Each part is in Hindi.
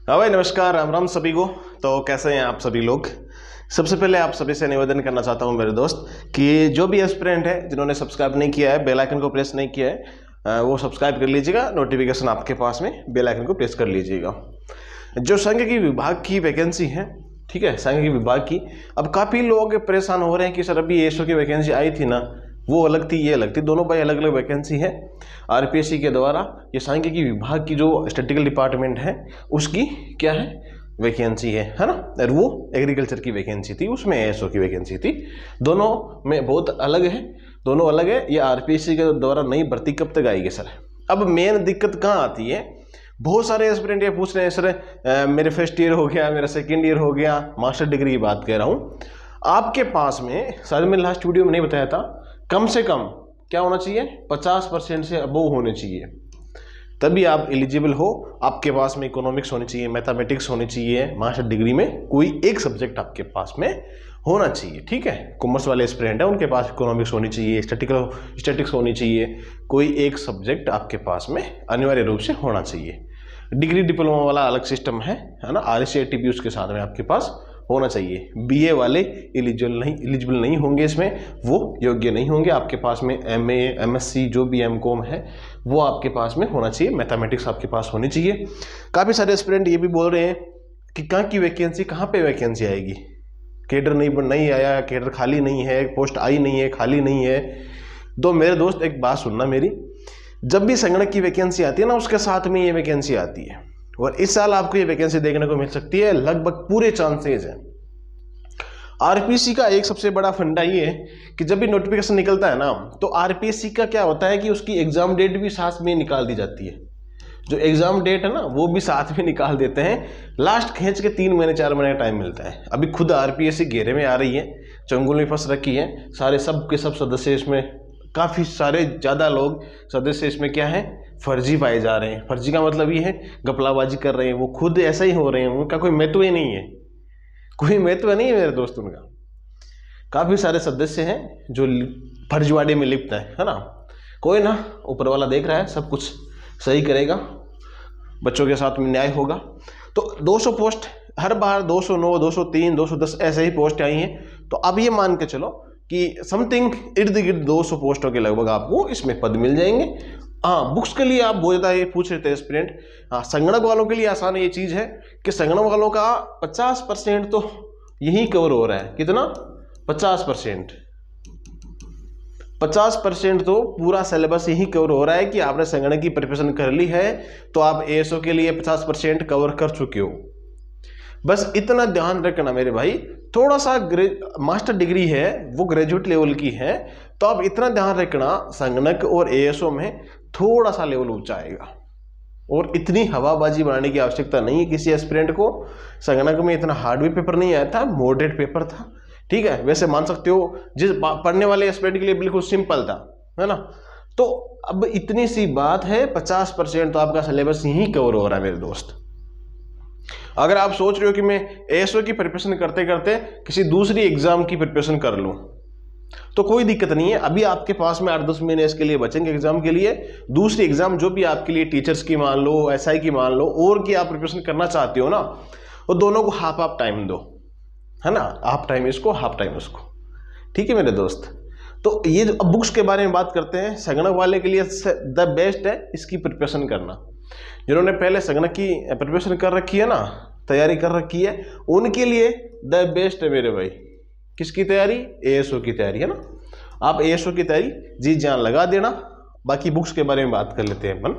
हाँ भाई, नमस्कार, राम राम सभी को। तो कैसे हैं आप सभी लोग। सबसे पहले आप सभी से निवेदन करना चाहता हूं मेरे दोस्त कि जो भी एस्पिरेंट है जिन्होंने सब्सक्राइब नहीं किया है, बेल आइकन को प्रेस नहीं किया है, वो सब्सक्राइब कर लीजिएगा। नोटिफिकेशन आपके पास में बेल आइकन को प्रेस कर लीजिएगा। जो सांख्यिकी विभाग की वैकेंसी है, ठीक है, सांख्यिकी विभाग की, अब काफ़ी लोग परेशान हो रहे हैं कि सर अभी एएसओ की वैकेंसी आई थी ना, वो अलग थी ये अलग थी, दोनों भाई अलग अलग वैकेंसी है। आरपीएससी के द्वारा ये सांख्यिकी विभाग की जो स्टैटिस्टिकल डिपार्टमेंट है उसकी क्या है वैकेंसी है ना, और वो एग्रीकल्चर की वैकेंसी थी, उसमें एएसओ की वैकेंसी थी। दोनों में बहुत अलग है, दोनों अलग है। ये आरपीएससी के द्वारा नई भर्ती कब तक आएगी सर। अब मेन दिक्कत कहाँ आती है, बहुत सारे एस्पिरेंट ये पूछ रहे हैं सर मेरे फर्स्ट ईयर हो गया, मेरा सेकेंड ईयर हो गया, मास्टर डिग्री की बात कह रहा हूँ। आपके पास में शायद मैं लास्ट वीडियो में नहीं बताया था, कम से कम क्या होना चाहिए, 50% से अबोव होने चाहिए, तभी आप एलिजिबल हो। आपके पास में इकोनॉमिक्स होनी चाहिए, मैथमेटिक्स होनी चाहिए, मास्टर डिग्री में कोई एक सब्जेक्ट आपके पास में होना चाहिए, ठीक है। कॉमर्स वाले स्टूडेंट है उनके पास इकोनॉमिक्स होनी चाहिए, स्टैटिस्टिक्स होनी चाहिए, कोई एक सब्जेक्ट आपके पास में अनिवार्य रूप से होना चाहिए। डिग्री डिप्लोमा वाला अलग सिस्टम है ना, RCET भी उसके साथ में आपके पास होना चाहिए। बीए वाले एलिजिबल नहीं होंगे, इसमें वो योग्य नहीं होंगे। आपके पास में MA MSc जो भी MCOM है वो आपके पास में होना चाहिए, मैथमेटिक्स आपके पास होनी चाहिए। काफ़ी सारे स्टूडेंट ये भी बोल रहे हैं कि कहाँ की वैकेंसी, कहाँ पे वैकेंसी आएगी, कैडर नहीं आया, कैडर खाली नहीं है, पोस्ट आई नहीं है, खाली नहीं है। तो मेरे दोस्त एक बात सुनना मेरी, जब भी संगणक की वैकेंसी आती है ना, उसके साथ में ये वैकेंसी आती है, और इस साल आपको ये वैकेंसी देखने को मिल सकती है, लगभग पूरे चांसेस हैं। आरपीएससी का एक सबसे बड़ा फंडा ये है कि जब भी नोटिफिकेशन निकलता है ना, तो आरपीएससी का क्या होता है कि उसकी एग्जाम डेट भी साथ में निकाल दी जाती है। जो एग्जाम डेट है ना वो भी साथ में निकाल देते हैं, लास्ट खींच के 3 महीने 4 महीने का टाइम मिलता है। अभी खुद आरपीएससी घेरे में आ रही है, चंगुल में फंस रखी है, सारे सब के सब सदस्य इसमें, काफ़ी सारे ज़्यादा लोग सदस्य इसमें क्या है, फर्जी पाए जा रहे हैं। फर्जी का मतलब ये है गपलाबाजी कर रहे हैं, वो खुद ऐसा ही हो रहे हैं, उनका कोई महत्व ही नहीं है, कोई महत्व नहीं है मेरे दोस्त उनका। काफ़ी सारे सदस्य हैं जो फर्जीवाड़े में लिप्त है ना। कोई ना, ऊपर वाला देख रहा है, सब कुछ सही करेगा, बच्चों के साथ में न्याय होगा। तो 200 पोस्ट हर बार 209, 203, 210 ऐसे ही पोस्ट आई हैं। तो अब ये मान के चलो कि समथिंग इर्द गिर्द 200 पोस्टों के लगभग आपको इसमें पद मिल जाएंगे। हाँ, बुक्स के लिए आप बहुत ज़्यादा ये पूछ रहे थे एस्पिरेंट। हाँ, संगणक वालों के लिए आसान ये चीज़ है कि संगणक वालों का 50% तो यही कवर हो रहा है। कितना? 50%। 50% तो पूरा सिलेबस यही कवर हो रहा है कि आपने संगणक की प्रिपरेशन कर ली है तो आप एएसओ के लिए 50% कवर कर चुके हो। बस इतना ध्यान रखना मेरे भाई, थोड़ा सा मास्टर डिग्री है वो ग्रेजुएट लेवल की है, तो आप इतना ध्यान रखना संगणक और एएसओ में थोड़ा सा लेवल ऊंचा आएगा, और इतनी हवाबाजी बनाने की आवश्यकता नहीं है किसी एस्पिरेंट को। संगणक में इतना हार्ड भी पेपर नहीं आया था, मॉडरेट पेपर था, ठीक है। वैसे मान सकते हो जिस पढ़ने वाले एस्पिरेंट के लिए बिल्कुल सिंपल था, है ना। तो अब इतनी सी बात है, 50% तो आपका सिलेबस यही कवर हो रहा है मेरे दोस्त। अगर आप सोच रहे हो कि मैं एएसओ की प्रिपरेशन करते करते किसी दूसरी एग्जाम की प्रिपरेशन कर लूं, तो कोई दिक्कत नहीं है। अभी आपके पास में 8-10 महीने इसके लिए बचेंगे एग्जाम के लिए। दूसरी एग्जाम जो भी आपके लिए, टीचर्स की मान लो, एसआई की मान लो, और की आप प्रिपरेशन करना चाहते हो ना, वो दोनों को हाफ टाइम दो, है ना, हाफ टाइम इसको, हाफ टाइम उसको, ठीक है मेरे दोस्त। तो ये जो बुक्स के बारे में बात करते हैं, संगणक वाले के लिए द बेस्ट है इसकी प्रिपरेशन करना। जिन्होंने पहले संगणक की प्रिपरेशन कर रखी है ना, तैयारी कर रखी है, उनके लिए द बेस्ट है मेरे भाई। किसकी तैयारी? एएसओ की तैयारी, है ना। आप एएसओ की तैयारी जी जान लगा देना। बाकी बुक्स के बारे में बात कर लेते हैं अपन।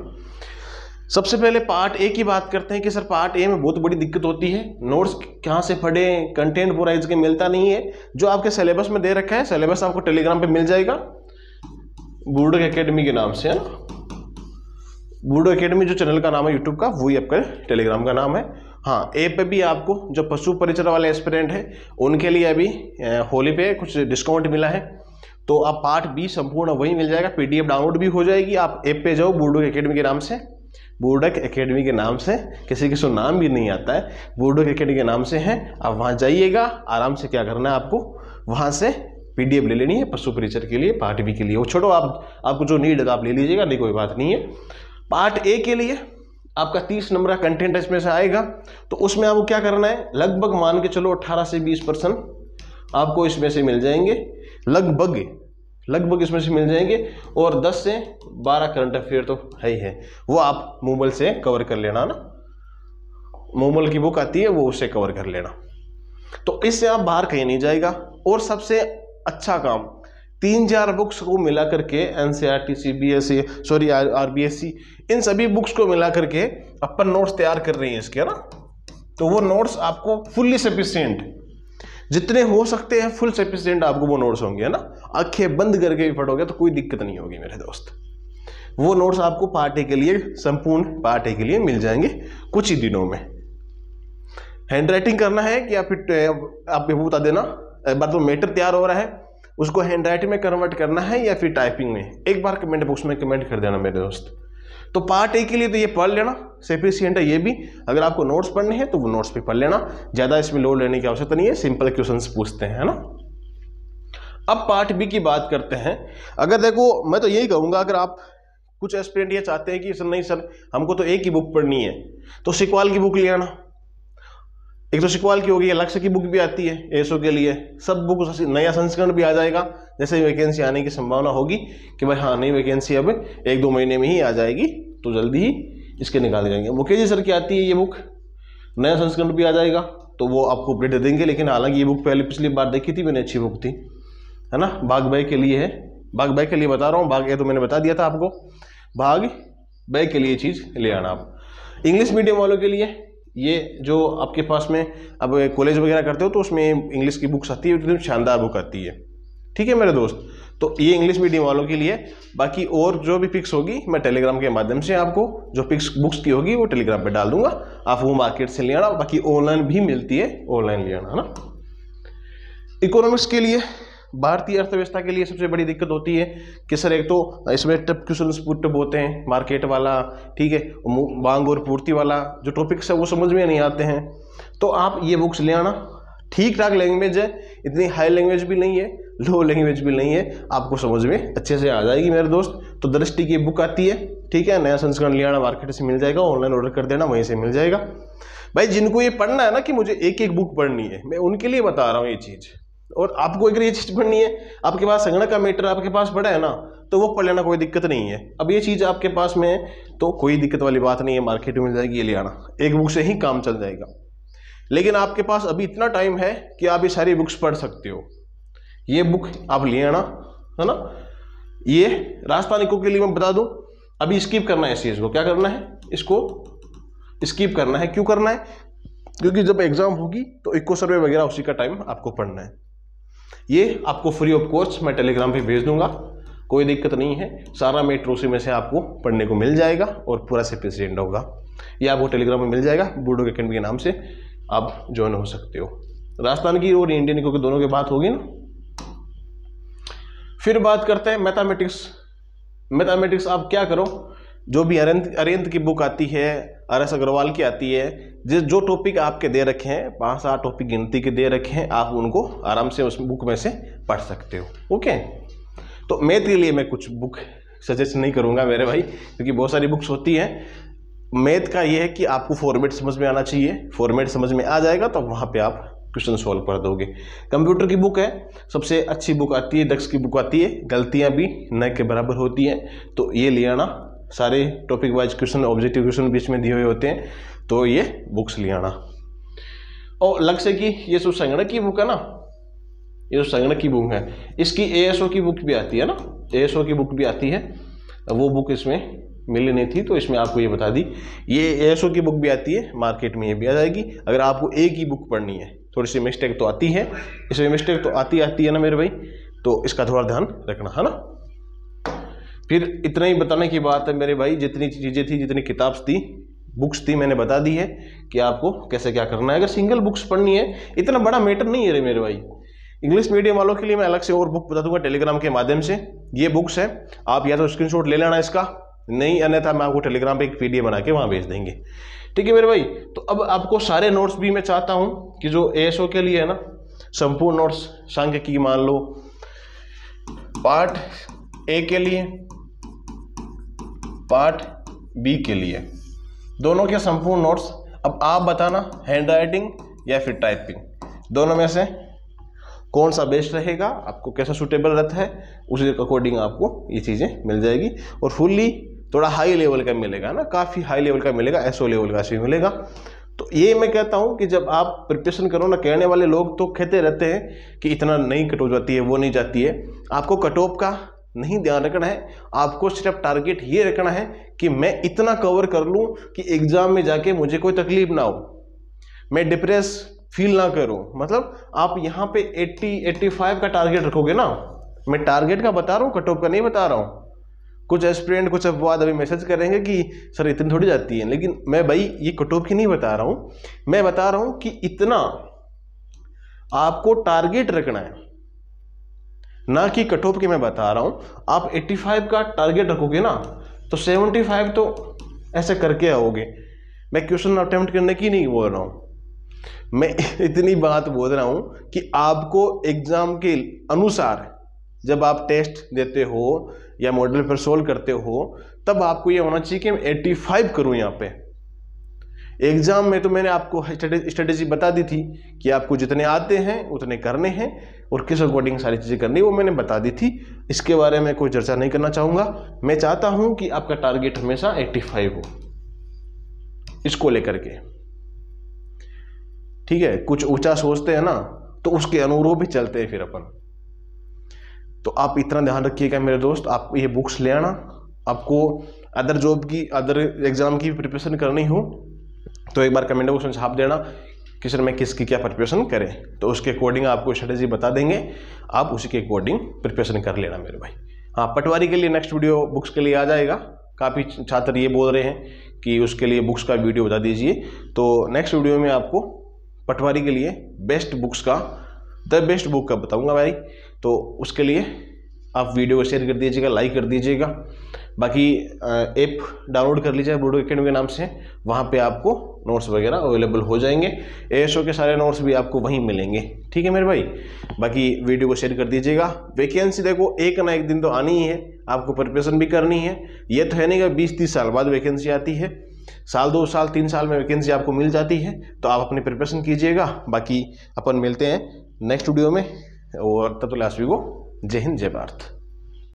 सबसे पहले पार्ट ए की बात करते हैं कि सर पार्ट ए में बहुत बड़ी दिक्कत होती है, नोट्स कहाँ से पढ़ें, कंटेंट पूरा इसके मिलता नहीं है। जो आपके सिलेबस में दे रखा है, सिलेबस आपको टेलीग्राम पे मिल जाएगा, बूर्डक एकेडमी के नाम से, है ना। बूर्डक एकेडमी जो चैनल का नाम है यूट्यूब का, वही आपका टेलीग्राम का नाम है। हाँ, ऐप पे भी आपको जो पशु परिचर वाले एस्पिरेंट हैं उनके लिए अभी होली पे कुछ डिस्काउंट मिला है, तो आप पार्ट बी संपूर्ण वही मिल जाएगा, PDF डाउनलोड भी हो जाएगी। आप ऐप पे जाओ, बूर्डक एकेडमी के नाम से, बूर्डक एकेडमी के नाम से, किसी को नाम भी नहीं आता है, बूर्डक एकेडमी के नाम से है। आप वहाँ जाइएगा, आराम से क्या करना है आपको, वहाँ से PDF ले लेनी है पशु परिचर के लिए, पार्ट बी के लिए। वो छोड़ो, आपको जो नीड है आप ले लीजिएगा, नहीं कोई बात नहीं है। पार्ट ए के लिए आपका 30 नंबर का कंटेंट इसमें से आएगा। तो उसमें आपको क्या करना है, लगभग मान के चलो 18 से 20% आपको इसमें से मिल जाएंगे, लगभग इसमें से मिल जाएंगे। और 10 से 12 करंट अफेयर तो है ही है, वो आप मूमल से कवर कर लेना ना, मूमल की बुक आती है वो उससे कवर कर लेना। तो इससे आप बाहर कहीं नहीं जाएगा। और सबसे अच्छा काम, 3-4 बुक्स को मिला करके NCERT, CBSE, सॉरी RBSE, इन सभी बुक्स को मिला करके अपन नोट्स तैयार कर रही हैं इसके, है ना। तो वो नोट्स आपको फुल्ली सफिशिएंट, जितने हो सकते हैं फुल सफिशिएंट आपको वो नोट्स होंगे, है ना। आंखें बंद करके भी पढ़ोगे तो कोई दिक्कत नहीं होगी मेरे दोस्त। वो नोट्स आपको पार्ट ए के लिए, संपूर्ण पार्ट ए के लिए मिल जाएंगे कुछ ही दिनों में। हैंड राइटिंग करना है कि आप ये बता देना, एक बार तो मैटर तैयार हो रहा है उसको हैंड राइटिंग में कन्वर्ट करना है या फिर टाइपिंग में, एक बार कमेंट बॉक्स में कमेंट कर देना मेरे दोस्त। तो पार्ट ए के लिए तो ये पढ़ लेना, सफिशिएंट है ये भी। अगर आपको नोट्स पढ़ने हैं तो वो नोट्स भी पढ़ लेना, ज़्यादा इसमें लोड लेने की आवश्यकता नहीं है, सिंपल क्वेश्चंस पूछते हैं, है ना। अब पार्ट बी की बात करते हैं। अगर देखो मैं तो यही कहूँगा, अगर आप कुछ एस्पिरेंट ये चाहते हैं कि सर नहीं सर हमको तो एक ही बुक पढ़नी है, तो सिकवाल की बुक ले आना। एक तो सिकवाल की होगी, लक्ष्य की बुक भी आती है एएसओ के लिए, सब बुक नया संस्करण भी आ जाएगा। जैसे वैकेंसी आने की संभावना होगी कि भाई हाँ नई वैकेंसी अब 1-2 महीने में ही आ जाएगी, तो जल्दी ही इसके निकाले जाएंगे। मुकेश जी सर की आती है ये बुक, नया संस्करण भी आ जाएगा, तो वो आपको अपडेट दे देंगे। लेकिन हालांकि ये बुक पहले पिछली बार देखी थी मैंने, अच्छी बुक थी, है ना। भाग बाई के लिए है, भाग बाई के लिए बता रहा हूँ, भाग ए तो मैंने बता दिया था आपको, भाग बाई के लिए चीज़ ले आना आप। इंग्लिश मीडियम वालों के लिए ये जो आपके पास में अब कॉलेज वगैरह करते हो तो उसमें इंग्लिश की बुक्स आती है, एकदम शानदार बुक आती है, ठीक है मेरे दोस्त। तो ये इंग्लिश मीडियम वालों के लिए। बाकी और जो भी पिक्स होगी मैं टेलीग्राम के माध्यम से आपको जो पिक्स बुक्स की होगी वो टेलीग्राम पे डाल दूंगा, आप वो मार्केट से ले आना। बाकी ऑनलाइन भी मिलती है, ऑनलाइन ले आना, है ना। इकोनॉमिक्स के लिए, भारतीय अर्थव्यवस्था के लिए सबसे बड़ी दिक्कत होती है कि सर एक तो इसमें टफ क्वेश्चंस पुट होते हैं, मार्केट वाला, ठीक है, मांग और पूर्ति वाला जो टॉपिक्स है वो समझ में नहीं आते हैं। तो आप ये बुक्स ले आना, ठीक ठाक लैंग्वेज है, इतनी हाई लैंग्वेज भी नहीं है, लो लैंग्वेज भी नहीं है, आपको समझ में अच्छे से आ जाएगी मेरे दोस्त। तो दृष्टि की बुक आती है, ठीक है, नया संस्करण ले आना, मार्केट से मिल जाएगा, ऑनलाइन ऑर्डर कर देना, वहीं से मिल जाएगा। भाई जिनको ये पढ़ना है ना कि मुझे एक एक बुक पढ़नी है, मैं उनके लिए बता रहा हूँ ये चीज़। और आपको अगर ये चीज़ पढ़नी है, आपके पास संगणक का मैटर आपके पास पड़ा है ना, तो वो पढ़ लेना, कोई दिक्कत नहीं है। अब ये चीज़ आपके पास में है तो कोई दिक्कत वाली बात नहीं है, मार्केट में मिल जाएगी, ये ले आना, एक बुक से ही काम चल जाएगा। लेकिन आपके पास अभी इतना टाइम है कि आप ये सारी बुक्स पढ़ सकते हो, ये बुक आप ले आना, है ना। ये राजस्थान इको के लिए मैं बता दूं, अभी स्किप करना है इस चीज़ को, क्या करना है, इसको स्किप करना है। क्यों करना है, क्योंकि जब एग्जाम होगी तो इको सर्वे वगैरह उसी का टाइम आपको पढ़ना है। ये आपको फ्री ऑफ कॉस्ट मैं टेलीग्राम पे भेज दूंगा, कोई दिक्कत नहीं है, सारा मेट्रो उसी में से आपको पढ़ने को मिल जाएगा और पूरा सफिशिएंट होगा। ये आपको टेलीग्राम में मिल जाएगा, बूडो अकेडमी के नाम से आप ज्वाइन हो सकते हो। राजस्थान की और इंडियन इको के दोनों की बात होगी ना। फिर बात करते हैं मैथमेटिक्स। मैथमेटिक्स आप क्या करो, जो भी अरिहंत की बुक आती है, RS अग्रवाल की आती है, जो टॉपिक आपके दे रखे हैं, 5-8 टॉपिक गिनती के दे रखे हैं, आप उनको आराम से उस बुक में से पढ़ सकते हो। ओके, तो मैथ के लिए मैं कुछ बुक सजेस्ट नहीं करूंगा मेरे भाई, क्योंकि बहुत सारी बुक्स होती हैं। मैथ का ये है कि आपको फॉर्मेट समझ में आना चाहिए, फॉर्मेट समझ में आ जाएगा तो वहाँ पे आप क्वेश्चन सॉल्व कर दोगे। कंप्यूटर की बुक है, सबसे अच्छी बुक आती है, दक्ष की बुक आती है, गलतियाँ भी न के बराबर होती हैं, तो ये ले आना। सारे topic wise question, objective question बीच में दिए हुए होते हैं, तो ये बुक्स ले आना। और लक्ष्य की ये जो संगणक की बुक है ना, ये जो संगणक की बुक है, इसकी ASO की बुक भी आती है ना, ASO की बुक भी आती है, वो बुक इसमें मिली नहीं थी तो इसमें आपको ये बता दी। ये ASO की बुक भी आती है, मार्केट में ये भी आ जाएगी। अगर आपको एक ही बुक पढ़नी है, थोड़ी सी मिस्टेक तो आती है, इसमें मिस्टेक तो आती है ना मेरे भाई, तो इसका थोड़ा ध्यान रखना, है ना। फिर इतना ही बताने की बात है मेरे भाई, जितनी चीज़ें थी, जितनी किताब थी, बुक्स थी, मैंने बता दी है कि आपको कैसे क्या करना है। अगर सिंगल बुक्स पढ़नी है, इतना बड़ा मैटर नहीं है रे मेरे भाई। इंग्लिश मीडियम वालों के लिए मैं अलग से और बुक बता दूंगा टेलीग्राम के माध्यम से। ये बुक्स है, आप या तो स्क्रीनशॉट ले लेना इसका, नहीं अन्यथा मैं आपको टेलीग्राम पे एक PDF बना के वहाँ भेज देंगे, ठीक है मेरे भाई। तो अब आपको सारे नोट्स भी मैं चाहता हूँ कि जो ASO के लिए है ना, संपूर्ण नोट्स, सांख्यिकी मान लो, पार्ट A के लिए, पार्ट B के लिए, दोनों के संपूर्ण नोट्स। अब आप बताना हैंड राइटिंग या फिर टाइपिंग, दोनों में से कौन सा बेस्ट रहेगा, आपको कैसा सूटेबल रहता है, उसी अकॉर्डिंग आपको ये चीज़ें मिल जाएगी। और फुल्ली थोड़ा हाई लेवल का मिलेगा ना, काफ़ी हाई लेवल का मिलेगा, एसओ लेवल का भी मिलेगा। तो ये मैं कहता हूँ कि जब आप प्रिपरेशन करो ना, कहने वाले लोग तो कहते रहते हैं कि इतना नहीं कट हो जाती है, वो नहीं जाती है। आपको कट ऑफ का नहीं ध्यान रखना है, आपको सिर्फ टारगेट ये रखना है कि मैं इतना कवर कर लूँ कि एग्जाम में जाके मुझे कोई तकलीफ ना हो, मैं डिप्रेस फील ना करूँ। मतलब आप यहाँ पे 80-85 का टारगेट रखोगे ना, मैं टारगेट का बता रहा हूँ, कट ऑफ का नहीं बता रहा हूँ। कुछ एस्पिरेंट कुछ अपवाद अभी मैसेज करेंगे कि सर इतनी थोड़ी जाती है, लेकिन मैं भाई ये कट ऑफ की नहीं बता रहा हूँ, मैं बता रहा हूँ कि इतना आपको टारगेट रखना है, ना कि कट ऑफ की मैं बता रहा हूँ। आप 85 का टारगेट रखोगे ना तो 75 तो ऐसे करके आओगे। मैं क्वेश्चन अटेम्प्ट करने की नहीं बोल रहा हूँ, मैं इतनी बात बोल रहा हूँ कि आपको एग्जाम के अनुसार जब आप टेस्ट देते हो या मॉडल पर सोल्व करते हो, तब आपको ये होना चाहिए कि मैं 85 करूँ यहाँ पे। एग्जाम में तो मैंने आपको स्ट्रेटेजी बता दी थी कि आपको जितने आते हैं उतने करने हैं और किस अकॉर्डिंग सारी चीज़ें करनी, वो मैंने बता दी थी। इसके बारे में कोई चर्चा नहीं करना चाहूँगा। मैं चाहता हूँ कि आपका टारगेट हमेशा 85 हो, इसको लेकर के, ठीक है। कुछ ऊंचा सोचते हैं ना तो उसके अनुरूप ही चलते हैं फिर अपन। तो आप इतना ध्यान रखिएगा मेरे दोस्त, आप ये बुक्स ले आना। आपको अदर जॉब की, अदर एग्जाम की प्रिपरेशन करनी हो तो एक बार कमेंट बॉक्स में छाप देना कि सर मैं किसकी क्या प्रिपरेशन करें, तो उसके अकॉर्डिंग आपको स्ट्रेटेजी बता देंगे, आप उसी के अकॉर्डिंग प्रिपरेशन कर लेना मेरे भाई। हाँ, पटवारी के लिए नेक्स्ट वीडियो बुक्स के लिए आ जाएगा। काफ़ी छात्र ये बोल रहे हैं कि उसके लिए बुक्स का वीडियो बता दीजिए, तो नेक्स्ट वीडियो में आपको पटवारी के लिए बेस्ट बुक्स का, द बेस्ट बुक का बताऊंगा भाई। तो उसके लिए आप वीडियो को शेयर कर दीजिएगा, लाइक कर दीजिएगा। बाकी ऐप डाउनलोड कर लीजिए ब्रूडो एकेडमी के नाम से, वहाँ पे आपको नोट्स वगैरह अवेलेबल हो जाएंगे। एएसओ के सारे नोट्स भी आपको वहीं मिलेंगे, ठीक है मेरे भाई। बाकी वीडियो को शेयर कर दीजिएगा। वैकेंसी देखो एक ना एक दिन तो आनी ही है, आपको प्रिपरेशन भी करनी है। ये तो है नहीं कि 20-30 साल बाद वैकेंसी आती है, साल 2 साल 3 साल में वैकेंसी आपको मिल जाती है। तो आप अपनी प्रिपरेशन कीजिएगा। बाकी अपन मिलते हैं नेक्स्ट वीडियो में, और तब तक आप सभी को जय हिंद जय भारत।